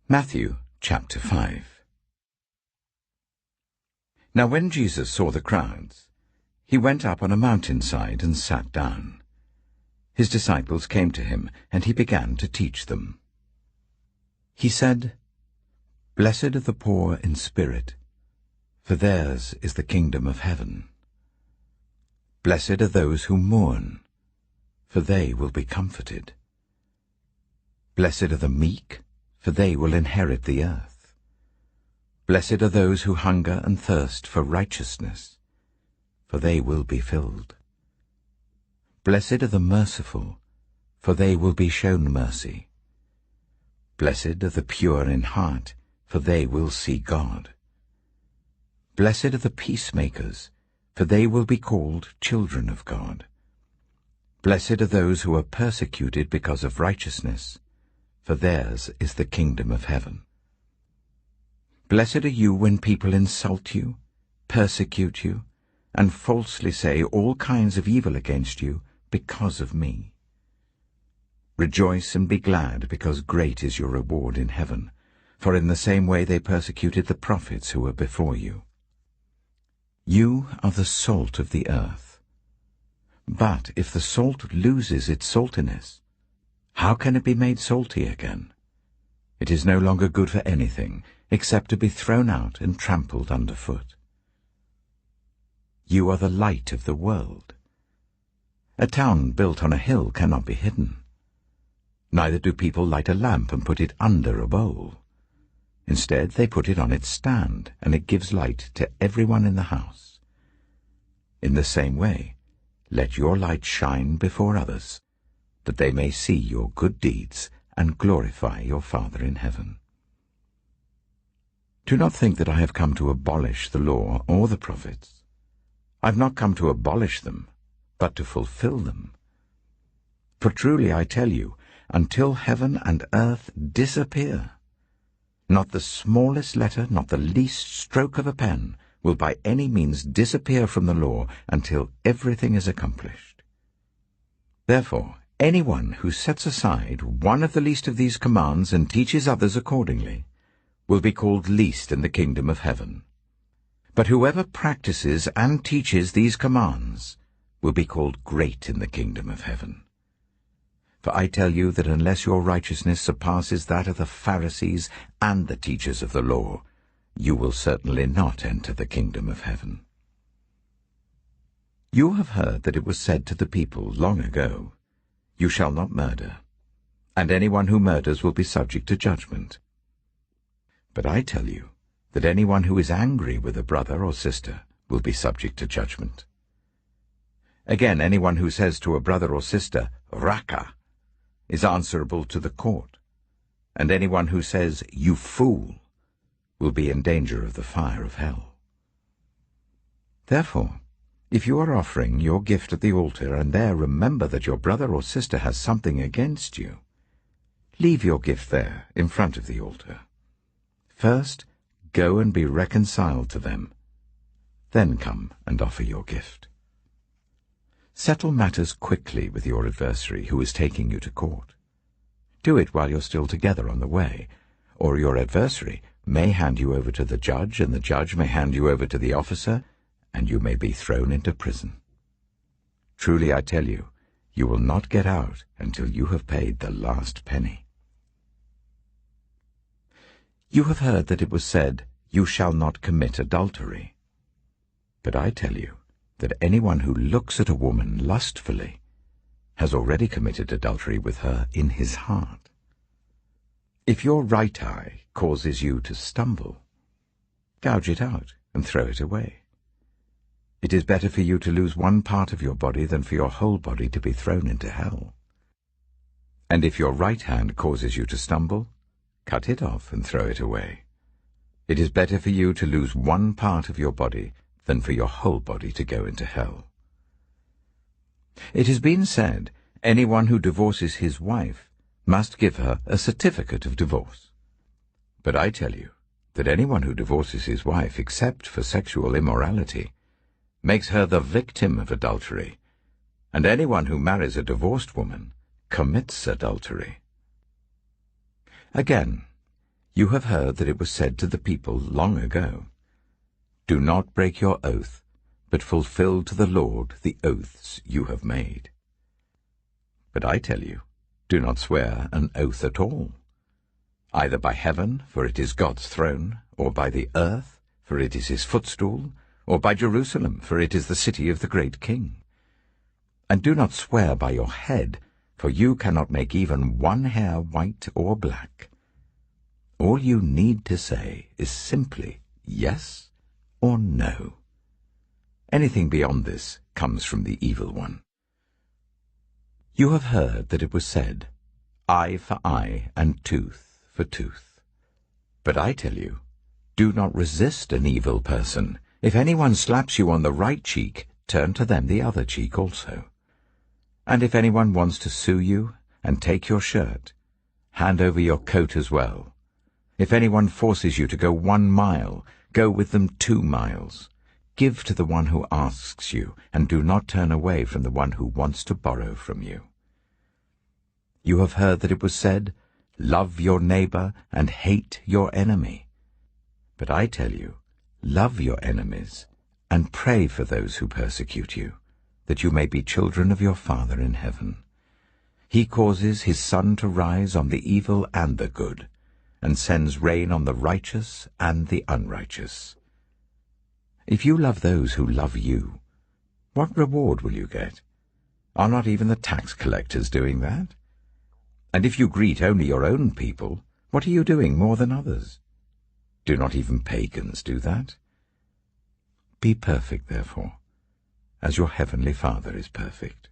Matthew chapter 5. Now when Jesus saw the crowds, he went up on a mountainside and sat down. His disciples came to him, and he began to teach them. He said, "Blessed are the poor in spirit, for theirs is the kingdom of heaven. Blessed are those who mourn, for they will be comforted. Blessed are the meek, for they will inherit the earth. Blessed are those who hunger and thirst for righteousness, for they will be filled. Blessed are the merciful, for they will be shown mercy. Blessed are the pure in heart, for they will see God. Blessed are the peacemakers, for they will be called children of God. Blessed are those who are persecuted because of righteousness, for theirs is the kingdom of heaven. Blessed are you when people insult you, persecute you, and falsely say all kinds of evil against you because of me. Rejoice and be glad, because great is your reward in heaven, for in the same way they persecuted the prophets who were before you. You are the salt of the earth. But if the salt loses its saltiness, how can it be made salty again? It is no longer good for anything except to be thrown out and trampled underfoot. You are the light of the world. A town built on a hill cannot be hidden. Neither do people light a lamp and put it under a bowl. Instead, they put it on its stand, and it gives light to everyone in the house. In the same way, let your light shine before others, that they may see your good deeds and glorify your Father in heaven. Do not think that I have come to abolish the law or the prophets. I have not come to abolish them, but to fulfill them. For truly I tell you, until heaven and earth disappear, not the smallest letter, not the least stroke of a pen, will by any means disappear from the law until everything is accomplished. Therefore, anyone who sets aside one of the least of these commands and teaches others accordingly will be called least in the kingdom of heaven. But whoever practices and teaches these commands will be called great in the kingdom of heaven. For I tell you that unless your righteousness surpasses that of the Pharisees and the teachers of the law, you will certainly not enter the kingdom of heaven. You have heard that it was said to the people long ago, 'You shall not murder, and anyone who murders will be subject to judgment.' But I tell you that anyone who is angry with a brother or sister will be subject to judgment. Again, anyone who says to a brother or sister, 'Raka,' is answerable to the court, and anyone who says, 'You fool,' will be in danger of the fire of hell. Therefore, if you are offering your gift at the altar and there remember that your brother or sister has something against you, leave your gift there in front of the altar. First, go and be reconciled to them. Then come and offer your gift. Settle matters quickly with your adversary who is taking you to court. Do it while you're still together on the way, or your adversary may hand you over to the judge, and the judge may hand you over to the officer, and you may be thrown into prison. Truly I tell you, you will not get out until you have paid the last penny. You have heard that it was said, 'You shall not commit adultery.' But I tell you that anyone who looks at a woman lustfully has already committed adultery with her in his heart. If your right eye causes you to stumble, gouge it out and throw it away. It is better for you to lose one part of your body than for your whole body to be thrown into hell. And if your right hand causes you to stumble, cut it off and throw it away. It is better for you to lose one part of your body than for your whole body to go into hell. It has been said, anyone who divorces his wife must give her a certificate of divorce. But I tell you that anyone who divorces his wife except for sexual immorality makes her the victim of adultery, and anyone who marries a divorced woman commits adultery. Again, You have heard that it was said to the people long ago, "Do not break your oath, but fulfill to the Lord the oaths you have made." But I tell you, do not swear an oath at all, either by heaven, for it is God's throne, or by the earth, for it is his footstool, or by Jerusalem, for it is the city of the great King. And do not swear by your head, for you cannot make even one hair white or black. All you need to say is simply yes or no. Anything beyond this comes from the evil one. You have heard that it was said, "Eye for eye and tooth for tooth." But I tell you, do not resist an evil person. If anyone slaps you on the right cheek, turn to them the other cheek also. And if anyone wants to sue you and take your shirt, hand over your coat as well. If anyone forces you to go 1 mile, go with them 2 miles. Give to the one who asks you, and do not turn away from the one who wants to borrow from you. You have heard that it was said, "Love your neighbor and hate your enemy." But I tell you, love your enemies and pray for those who persecute you, that you may be children of your Father in heaven. He causes his sun to rise on the evil and the good, and sends rain on the righteous and the unrighteous. If you love those who love you, what reward will you get? Are not even the tax collectors doing that? And if you greet only your own people, what are you doing more than others? Do not even pagans do that? Be perfect, therefore, as your heavenly Father is perfect.